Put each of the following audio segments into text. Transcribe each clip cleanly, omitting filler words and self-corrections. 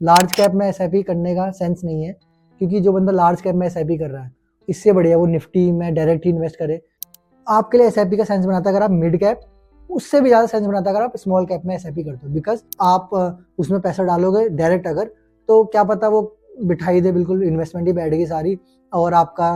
Large cap में SIP करने का सेंस नहीं है, क्योंकि जो बंदा लार्ज कैप में एसआईपी कर रहा है इससे बढ़िया वो निफ्टी में डायरेक्ट ही इन्वेस्ट करे। आपके लिए एसआईपी का सेंस बनाता है अगर आप मिड कैप, उससे भी ज़्यादा सेंस बनाता है अगर आप स्मॉल कैप में एसआईपी करते हो, बिकॉज आप उसमें पैसा डालोगे डायरेक्ट अगर, तो क्या पता वो बिठाई दे, बिल्कुल इन्वेस्टमेंट ही बैठ गई सारी और आपका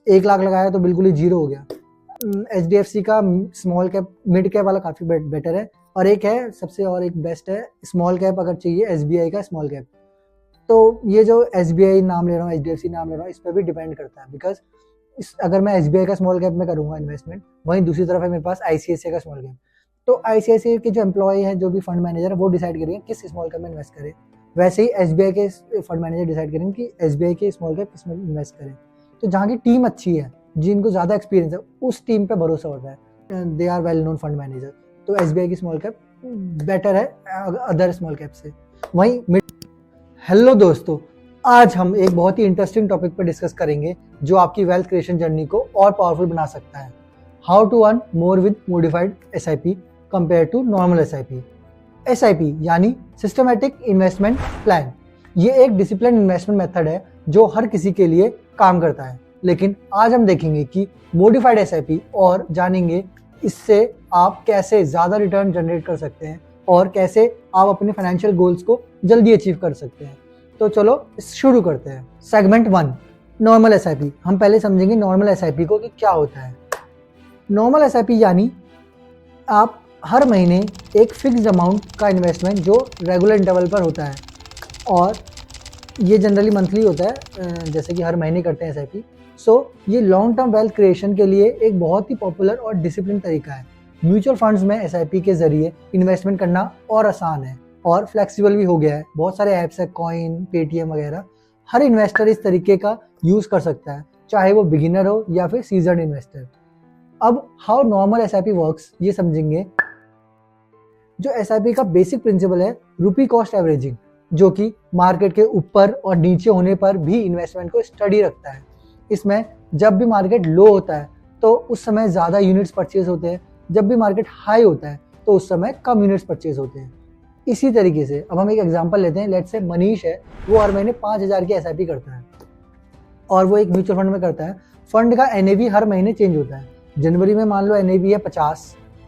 1 लाख लगाया तो बिल्कुल ही जीरो हो गया। HDFC का स्मॉल कैप मिड कैप वाला काफ़ी बेटर है, और एक है सबसे और एक बेस्ट है स्मॉल कैप अगर चाहिए SBI का स्मॉल कैप। तो ये जो SBI नाम ले रहा हूँ, HDFC नाम ले रहा हूँ, इस पर भी डिपेंड करता है, बिकॉज अगर मैं SBI का स्मॉल कैप में करूँगा इन्वेस्टमेंट, वहीं दूसरी तरफ है मेरे पास ICICI का स्मॉल कैप, तो ICICI के जो एम्प्लॉय हैं, जो भी फंड मैनेजर है, वो डिसाइड करेंगे किस स्मॉल कैप में इन्वेस्ट करें। वैसे ही SBI के फंड मैनेजर डिसाइड करेंगे कि SBI के स्मॉल कैप किस में इन्वेस्ट करें। तो जहाँ की टीम अच्छी है, जिनको ज़्यादा एक्सपीरियंस है, उस टीम पे भरोसा होता है, they are well known fund manager, तो SBI की स्मॉल कैप बेटर है अदर स्मॉल कैप से। वहीं हेलो दोस्तों, आज हम एक बहुत ही इंटरेस्टिंग टॉपिक पर डिस्कस करेंगे जो आपकी वेल्थ क्रिएशन जर्नी को और पावरफुल बना सकता है। How to earn more with modified SIP compare to normal SIP। SIP यानी सिस्टमैटिक इन्वेस्टमेंट प्लान। ये एक डिसिप्लिन इन्वेस्टमेंट मेथड है जो हर किसी के लिए काम करता है, लेकिन आज हम देखेंगे कि मॉडिफाइड SIP और जानेंगे इससे आप कैसे ज़्यादा रिटर्न जनरेट कर सकते हैं और कैसे आप अपने फाइनेंशियल गोल्स को जल्दी अचीव कर सकते हैं। तो चलो शुरू करते हैं। Segment 1, normal SIP। हम पहले समझेंगे नॉर्मल SIP को कि क्या होता है। नॉर्मल SIP यानी आप हर महीने एक फिक्स्ड अमाउंट का इन्वेस्टमेंट जो रेगुलर इंटरवल पर होता है, और ये जनरली मंथली होता है, जैसे कि हर महीने करते हैं SIP। सो ये लॉन्ग टर्म वेल्थ क्रिएशन के लिए एक बहुत ही पॉपुलर और डिसिप्लिन तरीका है। म्यूचुअल फंड्स में SIP के जरिए इन्वेस्टमेंट करना और आसान है और फ्लेक्सिबल भी हो गया है। बहुत सारे ऐप्स है, कॉइन, पेटीएम वगैरह। हर इन्वेस्टर इस तरीके का यूज़ कर सकता है, चाहे वो बिगिनर हो या फिर सीजन्ड इन्वेस्टर। अब हाउ नॉर्मल SIP वर्क्स ये समझेंगे। जो SIP का बेसिक प्रिंसिपल है रुपी कॉस्ट एवरेजिंग, जो कि मार्केट के ऊपर और नीचे होने पर भी इन्वेस्टमेंट को स्टडी रखता है। इसमें जब भी मार्केट लो होता है तो उस समय ज़्यादा यूनिट्स परचेज होते हैं, जब भी मार्केट हाई होता है तो उस समय कम यूनिट्स परचेज होते हैं। इसी तरीके से अब हम एक एग्जांपल लेते हैं। लेट्स से मनीष है, वो हर महीने 5,000 की SIP करता है और वो एक म्यूचुअल फंड में करता है। फंड का NAV हर महीने चेंज होता है। जनवरी में मान लो NAV है 50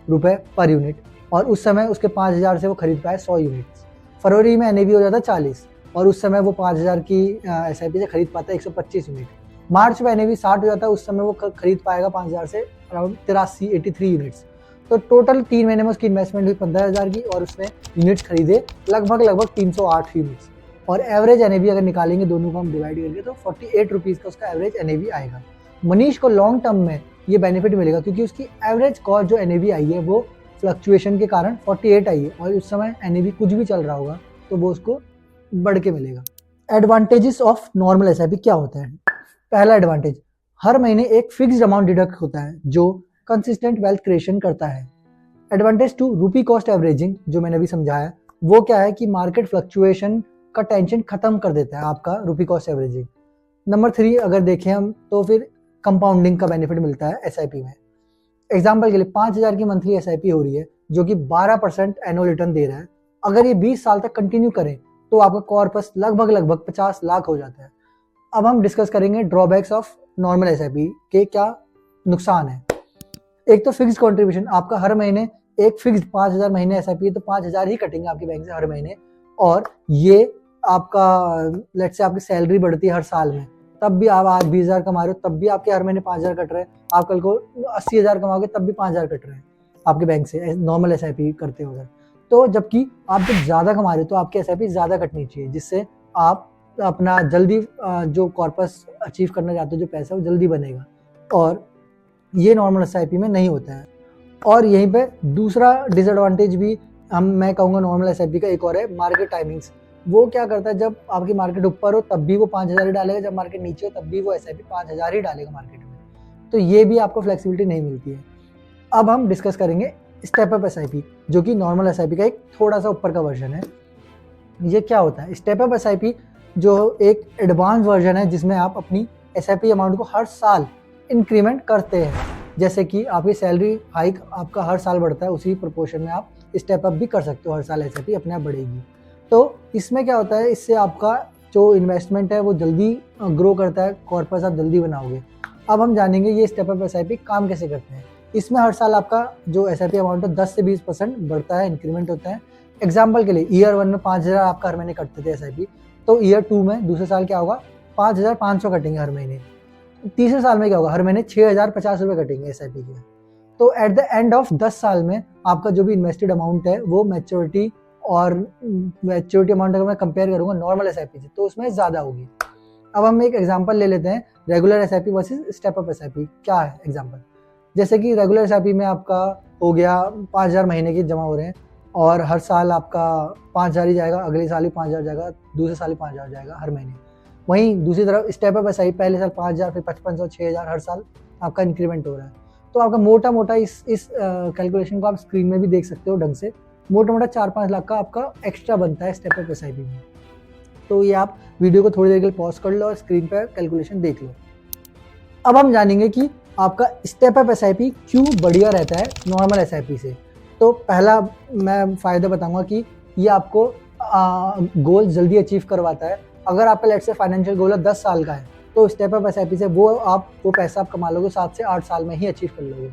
रुपये पर यूनिट, और उस समय उसके 5,000 से वो खरीद पाए 100 यूनिट्स। फरवरी में NAV हो जाता है 40 और उस समय वो 5,000 की SIP से खरीद पाता है 125 यूनिट। मार्च में NAV 60 हो जाता है, उस समय वो खरीद पाएगा 5,000 से अराउंड 83 यूनिट्स। तो टोटल 3 महीने में उसकी इन्वेस्टमेंट हुई 15,000 की और उसने यूनिट्स खरीदे लगभग 308 यूनिट्स। और एवरेज NAV अगर निकालेंगे दोनों को हम डिवाइड करके तो 48 रुपीज़ का उसका एवरेज NAV आएगा। मनीष को लॉन्ग टर्म में ये बेनिफिट मिलेगा क्योंकि उसकी एवरेज कॉस्ट जो NAV आई है वो फ्लक्चुएशन के कारण 48 आई है, और उस समय NAV कुछ भी चल रहा होगा तो वो उसको बढ़ के मिलेगा। एडवांटेजेस ऑफ नॉर्मल SIP क्या होता है। पहला एडवांटेज, हर महीने एक फिक्स्ड अमाउंट डिडक्ट होता है जो कंसिस्टेंट वेल्थ क्रिएशन करता है। एडवांटेज 2, रुपी कॉस्ट एवरेजिंग, जो मैंने अभी समझाया, वो क्या है कि मार्केट फ्लक्चुएशन का टेंशन खत्म कर देता है आपका रुपी कॉस्ट एवरेजिंग। नंबर 3 अगर देखें हम तो फिर कंपाउंडिंग का बेनिफिट मिलता है SIP में। एग्जाम्पल के लिए 5,000 की मंथली SIP हो रही है जो कि 12% एनुअल रिटर्न दे रहा है। अगर ये 20 साल तक कंटिन्यू करें तो आपका कॉर्पस लगभग 50 लाख हो जाता है। अब हम डिस्कस करेंगे ड्रॉबैक्स ऑफ नॉर्मल SIP के क्या नुकसान है। एक तो फिक्स्ड कंट्रीब्यूशन, आपका हर महीने एक फिक्स्ड 5,000 महीने SIP है तो 5,000 ही कटेंगे आपके बैंक से हर महीने, और ये आपका लेट्स से आपकी सैलरी बढ़ती है हर साल में, तब भी आप आज 20,000 कमा रहे हो तब भी आपके हर महीने 5,000 कट रहे हैं। आप कल को 80,000 कमाओगे तब भी 5,000 कट रहे हैं आपके बैंक से नॉर्मल SIP करते हो। तो जबकि आप जब ज़्यादा कमा रहे हो तो आपकी SIP ज़्यादा कटनी चाहिए, जिससे आप अपना जल्दी जो कॉर्पस अचीव करना चाहते हो, जो पैसा वो जल्दी बनेगा, और ये नॉर्मल SIP में नहीं होता है। और यहीं पे दूसरा डिसएडवांटेज भी मैं कहूँगा नॉर्मल SIP का एक और है, मार्केट टाइमिंग्स। वो क्या करता है, जब आपकी मार्केट ऊपर हो तब भी वो 5,000 ही डालेगा, जब मार्केट नीचे हो तब भी वो SIP 5,000 ही डालेगा मार्केट में। तो ये भी आपको फ्लेक्सिबिलिटी नहीं मिलती है। अब हम डिस्कस करेंगे स्टेप अप SIP, जो कि नॉर्मल SIP का एक थोड़ा सा ऊपर का वर्जन है। ये क्या होता है, स्टेप अप SIP जो एक एडवांस वर्जन है जिसमें आप अपनी SIP अमाउंट को हर साल इंक्रीमेंट करते हैं। जैसे कि आपकी सैलरी हाइक आपका हर साल बढ़ता है, उसी प्रोपोर्शन में आप स्टेप अप भी कर सकते हो, हर साल SIP अपने आप बढ़ेगी। तो इसमें क्या होता है, इससे आपका जो इन्वेस्टमेंट है वो जल्दी ग्रो करता है, कॉर्पस आप जल्दी बनाओगे। अब हम जानेंगे ये स्टेप अप एसआईपी काम कैसे करते हैं। इसमें हर साल आपका जो एसआईपी अमाउंट है 10 से 20% बढ़ता है, इंक्रीमेंट होता है। एग्जाम्पल के लिए ईयर 1 में 5,000 आपका हर महीने कटते थे एसआईपी, तो ईयर 2 में दूसरे साल क्या होगा, 5,500 कटेंगे हर महीने। तीसरे साल में क्या होगा, हर महीने 6,050 रुपये कटेंगे एसआईपी के। तो एट द एंड ऑफ 10 साल में आपका जो भी इन्वेस्टेड अमाउंट है वो मैच्योरिटी अमाउंट अगर मैं कंपेयर करूंगा नॉर्मल एसआईपी से तो उसमें ज़्यादा होगी। अब हम एक एग्जांपल ले लेते हैं, regular SIP versus step up SIP. क्या है एग्जांपल, जैसे कि रेगुलर एसआईपी में आपका हो गया 5,000 महीने के जमा हो रहे हैं और हर साल आपका 5,000 ही जाएगा, अगले साल ही 5,000 जाएगा, दूसरे साल ही 5,000 जाएगा हर महीने। वहीं दूसरी तरफ स्टेप अप एसआईपी पहले साल 5,000, फिर 5,500, 6,000 हर साल आपका इंक्रीमेंट हो रहा है। तो आपका मोटा मोटा इस कैलकुलेशन को आप स्क्रीन में भी देख सकते हो ढंग से, मोटा मोटा 4-5 लाख का आपका एक्स्ट्रा बनता है स्टेप अप एसआईपी में। तो ये आप वीडियो को थोड़ी देर के लिए पॉज कर लो और स्क्रीन पर कैलकुलेशन देख लो। अब हम जानेंगे कि आपका स्टेप अप एसआईपी क्यों बढ़िया रहता है नॉर्मल एसआईपी से। तो पहला मैं फ़ायदा बताऊंगा कि ये आपको गोल जल्दी अचीव करवाता है। अगर आपका लेट्स से फाइनेंशियल गोल है 10 साल का है तो स्टेप अप एसआईपी से वो पैसा आप कमा लोगे 7 से 8 साल में ही अचीव कर लोगे।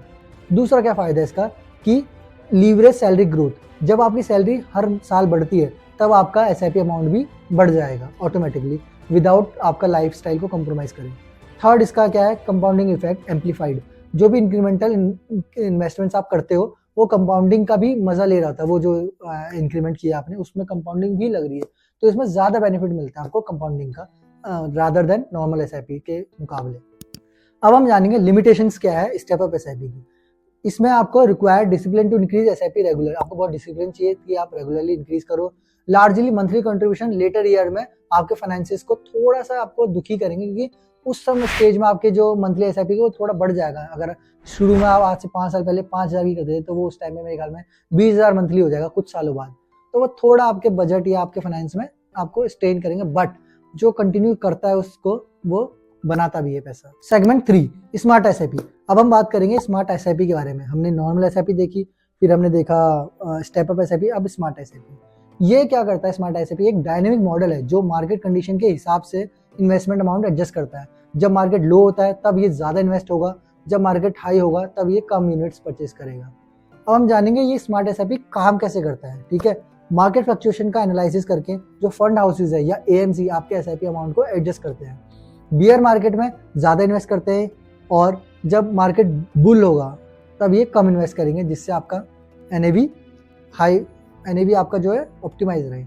दूसरा क्या फ़ायदा है इसका कि लीवरेज सैलरी ग्रोथ, जब आपकी सैलरी हर साल बढ़ती है तब आपका एसआईपी अमाउंट भी बढ़ जाएगा ऑटोमेटिकली विदाउट आपका लाइफस्टाइल को कॉम्प्रोमाइज़ करें। थर्ड इसका क्या है, कंपाउंडिंग इफेक्ट एम्पलीफाइड, जो भी इंक्रीमेंटल इन्वेस्टमेंट्स आप करते हो वो कंपाउंडिंग का भी मजा ले रहा था, वो जो इंक्रीमेंट किया आपने उसमें कंपाउंडिंग भी लग रही है, तो इसमें ज़्यादा बेनिफिट मिलता है आपको कंपाउंडिंग का रादर देन नॉर्मल एसआईपी के मुकाबले। अब हम जानेंगे लिमिटेशंस क्या है स्टेप अप एसआईपी की। इसमें आपको required discipline to increase SIP regular, आपको बहुत डिसिप्लिन चाहिए कि आप रेगुलरली इंक्रीज करो। Largely monthly contribution later year में आपके फाइनेंसिस को थोड़ा सा आपको दुखी करेंगे, क्योंकि उस समय स्टेज में आपके जो मंथली एसआईपी वो थोड़ा बढ़ जाएगा। अगर शुरू में आप आज से 5 साल पहले 5,000 की करते थे तो वो उस टाइम में मेरे ख्याल में 20,000 मंथली हो जाएगा कुछ सालों बाद, तो वो थोड़ा आपके बजट या आपके फाइनेंस में आपको स्ट्रेन करेंगे, बट जो कंटिन्यू करता है उसको वो बनाता भी है पैसा। Segment 3 smart SIP. अब हम बात करेंगे स्मार्ट एसआईपी के बारे में। हमने नॉर्मल एसआईपी देखी, फिर हमने देखा स्टेप अप एसआईपी, अब स्मार्ट एसआईपी। ये क्या करता है स्मार्ट एसआईपी, एक डायनेमिक मॉडल है जो मार्केट कंडीशन के हिसाब से इन्वेस्टमेंट अमाउंट एडजस्ट करता है। जब मार्केट लो होता है तब ये ज़्यादा इन्वेस्ट होगा, जब मार्केट हाई होगा तब ये कम यूनिट्स परचेज करेगा। अब हम जानेंगे ये स्मार्ट एसआईपी काम कैसे करता है। ठीक है, मार्केट फ्लक्चुएशन का एनालिसिस करके जो फंड हाउसेज है या एएमसी आपके एसआईपी अमाउंट को एडजस्ट करते हैं। बियर मार्केट में ज़्यादा इन्वेस्ट करते हैं और जब मार्केट बुल होगा तब ये कम इन्वेस्ट करेंगे, जिससे आपका एनएवी आपका जो है ऑप्टिमाइज रहे।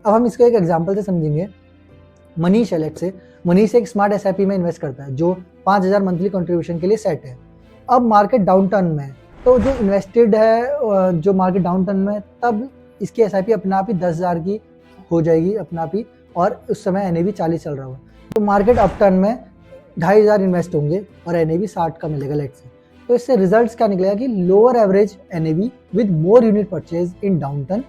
अब हम इसको एक एग्जांपल से समझेंगे। मनीष एलेक्ट से मनीष एक स्मार्ट एसआईपी में इन्वेस्ट करता है जो 5,000 मंथली कंट्रीब्यूशन के लिए सेट है। अब मार्केट डाउन टर्न में, तो जो इन्वेस्टेड है जो मार्केट डाउन टर्न में, तब इसकी एसआईपी अपने आप ही 10,000 की हो जाएगी अपने आप ही, और उस समय एनएवी 40 चल रहा होगा। तो मार्केट अप टर्न में 2,500 इन्वेस्ट होंगे और एनएवी 60 का मिलेगा लेट्स से। तो इससे रिजल्ट्स क्या निकलेगा कि lower average NAV with more unit purchase in down turn,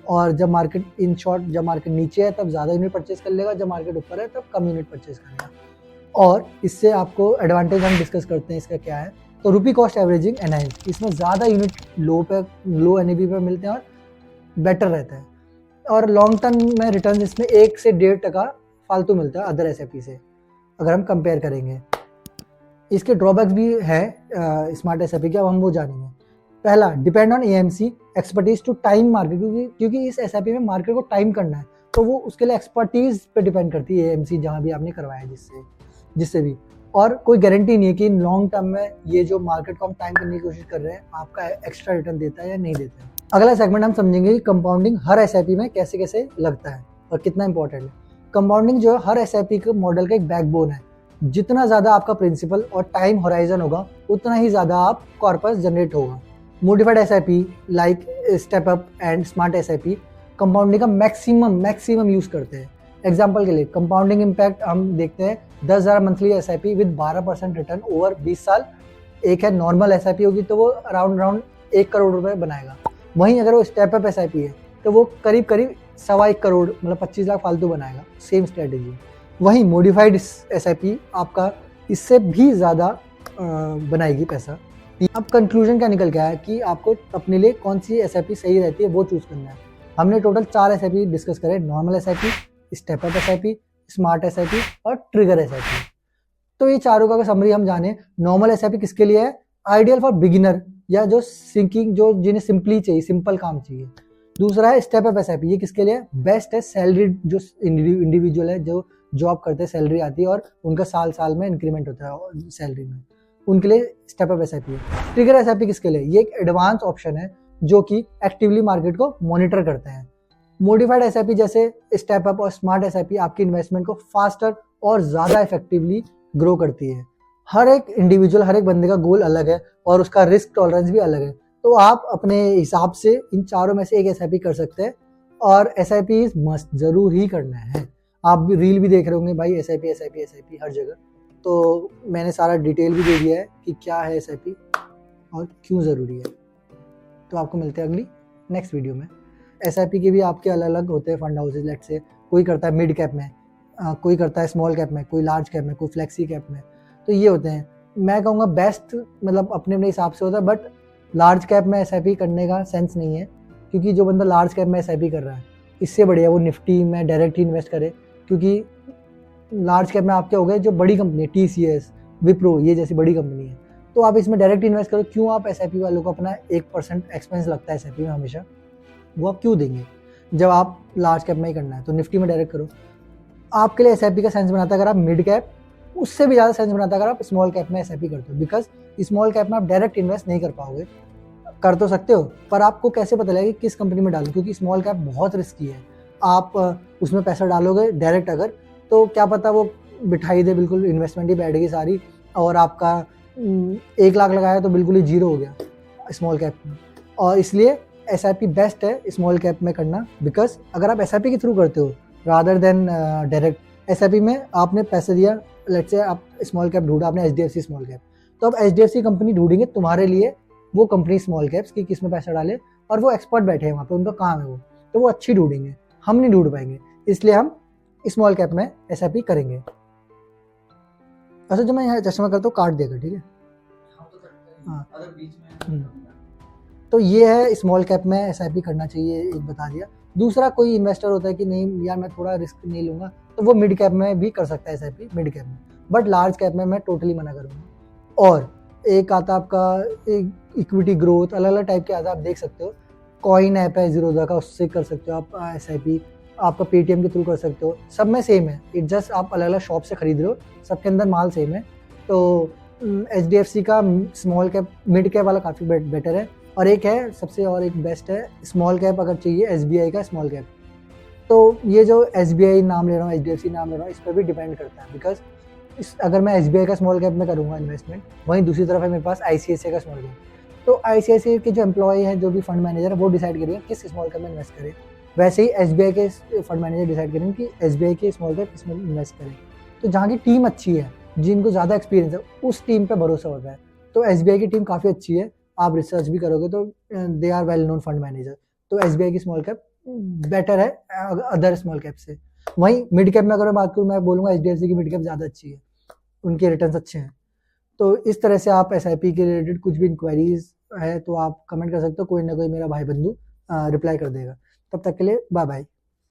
और जब मार्केट इन शॉर्ट जब मार्केट नीचे है तब ज़्यादा यूनिट परचेज कर लेगा, जब मार्केट ऊपर है तब कम यूनिट परचेज करेगा। और इससे आपको एडवांटेज हम डिस्कस करते हैं इसका क्या है। तो रुपी कॉस्ट एवरेजिंग एनहाइंस, इसमें ज़्यादा यूनिट लो एनएवी पे मिलते हैं और बेटर रहता है। और लॉन्ग टर्म में रिटर्न इसमें 1 से 1.5% फालतू मिलता है अदर एसआईपी से अगर हम कंपेयर करेंगे। इसके ड्रॉबैक्स भी है स्मार्ट एसआईपी के, अब हम वो जानेंगे। पहला, depend on AMC expertise to time market, क्योंकि इस एसआईपी में मार्केट को टाइम करना है तो वो उसके लिए एक्सपर्टीज पे डिपेंड करती है एएमसी जहाँ भी आपने करवाया जिससे भी। और कोई गारंटी नहीं है कि लॉन्ग टर्म में ये जो मार्केट को हम टाइम करने की कोशिश कर रहे हैं आपका एक्स्ट्रा रिटर्न देता है या नहीं देता है। अगला सेगमेंट हम समझेंगे कि कंपाउंडिंग हर एसआईपी में कैसे कैसे लगता है और कितना इंपॉर्टेंट है। कंपाउंडिंग जो है हर एसआईपी के मॉडल का एक बैकबोन है। जितना ज़्यादा आपका प्रिंसिपल और टाइम होराइजन होगा उतना ही ज़्यादा आप कॉर्पस जनरेट होगा। Modified SIP like step up and smart SIP compounding का मैक्सिमम यूज़ करते हैं। एग्जाम्पल के लिए कंपाउंडिंग इम्पैक्ट हम देखते हैं 10,000 monthly SIP with 12% return over 20 साल। एक है नॉर्मल एसआईपी होगी तो वो अराउंड 1 करोड़ रुपए बनाएगा। वहीं अगर वो स्टेप अप एसआईपी है तो वो करीब 1.25 करोड़ मतलब 25 लाख फालतू बनाएगा, सेम स्ट्रेटेजी। वहीं मॉडिफाइड एसआईपी आपका इससे भी ज़्यादा बनाएगी पैसा। अब कंक्लूजन क्या निकल गया है कि आपको अपने लिए कौन सी एसआईपी सही रहती है वो चूज़ करना है। हमने टोटल 4 SIP डिस्कस करे, normal SIP, step up SIP, smart SIP और ट्रिगर SIP। तो ये चारों का समरी हम जाने। नॉर्मल SIP किसके लिए है? आइडियल फॉर बिगिनर या जो सिंकिंग, जो जिन्हें सिंपली चाहिए, सिंपल काम चाहिए। दूसरा है स्टेप अप SIP, ये किसके लिए? बेस्ट है सैलरी, जो इंडिविजुअल है, जो जॉब करते हैं, सैलरी आती है और उनका साल साल में इंक्रीमेंट होता है सैलरी में, उनके लिए स्टेप अप SIP है। ट्रिगर SIP किसके लिए? ये एक एडवांस ऑप्शन है जो कि एक्टिवली मार्केट को मॉनिटर करते हैं। मॉडिफाइड SIP जैसे स्टेप अप और स्मार्ट SIP आपकी इन्वेस्टमेंट को फास्टर और ज़्यादा इफेक्टिवली ग्रो करती है। हर एक इंडिविजुअल, हर एक बंदे का गोल अलग है और उसका रिस्क टॉलरेंस भी अलग है। तो आप अपने हिसाब से इन चारों में से एक SIP कर सकते हैं और SIP मस्ट जरूर ही करना है। आप भी रील भी देख रहे होंगे भाई, SIP हर जगह। तो मैंने सारा डिटेल भी दे दिया है कि क्या है SIP और क्यों ज़रूरी है। तो आपको मिलते हैं अगली नेक्स्ट वीडियो में। SIP के भी आपके अलग अलग होते हैं फंड हाउसेज। लेट से कोई करता है मिड कैप में, कोई करता है स्मॉल कैप में, कोई लार्ज कैप में, कोई फ्लेक्सी कैप में। तो ये होते हैं, मैं कहूँगा बेस्ट मतलब अपने अपने हिसाब से होता है। बट लार्ज कैप में SIP करने का सेंस नहीं है, क्योंकि जो बंदा लार्ज कैप में SIP कर रहा है, इससे बढ़िया वो निफ्टी में डायरेक्ट ही इन्वेस्ट करे। क्योंकि लार्ज कैप में आप क्या हो गए, जो बड़ी कंपनी है, TCS, विप्रो, ये जैसी बड़ी कंपनी है, तो आप इसमें डायरेक्ट इन्वेस्ट करो। क्यों आप SIP वालों को अपना 1% एक्सपेंस लगता है SIP में हमेशा, वो आप क्यों देंगे जब आप लार्ज कैप में ही करना है? तो निफ्टी में डायरेक्ट करो। आपके लिए SIP का सेंस बनाता है अगर आप मिड कैप, उससे भी ज़्यादा सेंस बनाता है अगर आप स्मॉल कैप में SIP करते हो। बिकॉज स्मॉल कैप में आप डायरेक्ट इन्वेस्ट नहीं कर पाओगे। कर तो सकते हो, पर आपको कैसे पता लगेगा कि किस कंपनी में डालूं? क्योंकि स्मॉल कैप बहुत रिस्की है। आप उसमें पैसा डालोगे डायरेक्ट अगर, तो क्या पता वो बिठाई दे, बिल्कुल इन्वेस्टमेंट ही बैठ गई सारी, और आपका 1 लाख लगाया तो बिल्कुल ही जीरो हो गया स्मॉल कैप में। और इसलिए SIP बेस्ट है स्मॉल कैप में करना। बिकॉज अगर आप SIP के थ्रू करते हो रादर देन डायरेक्ट, SIP में आपने पैसे दिया, लेट्स से आप स्मॉल कैप ढूंढा, आपने HDFC स्मॉल कैप, तो अब HDFC कंपनी ढूंढेंगे तुम्हारे लिए वो कंपनी स्मॉल कैप्स की किस में पैसा डाले, और वो एक्सपर्ट बैठे हैं वहाँ पे, उनका काम है वो, तो वो अच्छी ढूंढेंगे, हम नहीं ढूंढ पाएंगे। इसलिए हम स्मॉल कैप में SIP करेंगे। अच्छा, जब मैं यहाँ चश्मा करता हूँ काट देगा, ठीक है? हाँ, तो ये है स्मॉल कैप में SIP करना चाहिए, एक बता दिया। दूसरा, कोई इन्वेस्टर होता है कि नहीं यार मैं थोड़ा रिस्क नहीं लूँगा, तो वो मिड कैप में भी कर सकता है SIP, मिड कैप में। बट लार्ज कैप में मैं टोटली मना करूँगा। और एक आता आपका इक्विटी ग्रोथ, अलग अलग टाइप के आता, आप देख सकते हो। कॉइन ऐप है ज़ीरोधा का, उससे कर सकते हो आप SIP। आपका पेटीएम के थ्रू कर सकते हो, सब में सेम है। इट जस्ट आप अलग अलग शॉप से खरीद रहे हो, सबके अंदर माल सेम है। तो HDFC का स्मॉल कैप, मिड कैप वाला काफ़ी बेटर है। और एक है सबसे, और एक बेस्ट है स्मॉल कैप अगर चाहिए, SBI का स्मॉल कैप। तो ये जो SBI नाम ले रहा हूँ, HDFC नाम ले रहा हूँ, इस पर भी डिपेंड करता है। बिकॉज अगर मैं SBI का स्मॉल कैप में करूँगा इन्वेस्टमेंट, वहीं दूसरी तरफ है मेरे पास ICICI का स्मॉल कैप, तो ICICI के जो एम्प्लॉय है, जो भी फंड मैनेजर है, वो डिसाइड करेगा किस स्मॉल कैप में इन्वेस्ट करें। वैसे ही SBI के फंड मैनेजर डिसाइड करेंगे कि SBI के स्मॉल कैप किस में इन्वेस्ट करें। तो जहाँ की टीम अच्छी है, जिनको ज़्यादा एक्सपीरियंस है, उस टीम पे भरोसा होता है। तो SBI की टीम काफ़ी अच्छी है, आप रिसर्च भी करोगे तो they are well known fund manager. तो SBI की स्मॉल कैप बेटर है अदर स्मॉल कैप से। वहीं मिड कैप में अगर मैं बात करूँ, मैं बोलूँगा HDFC की मिड कैप ज़्यादा अच्छी है, उनके रिटर्न्स अच्छे हैं। तो इस तरह से आप SIP के रिलेटेड कुछ भी इंक्वायरीज है तो आप कमेंट कर सकते हो, कोई ना कोई मेरा भाई बंधु रिप्लाई कर देगा। तब तक के लिए बाय बाय।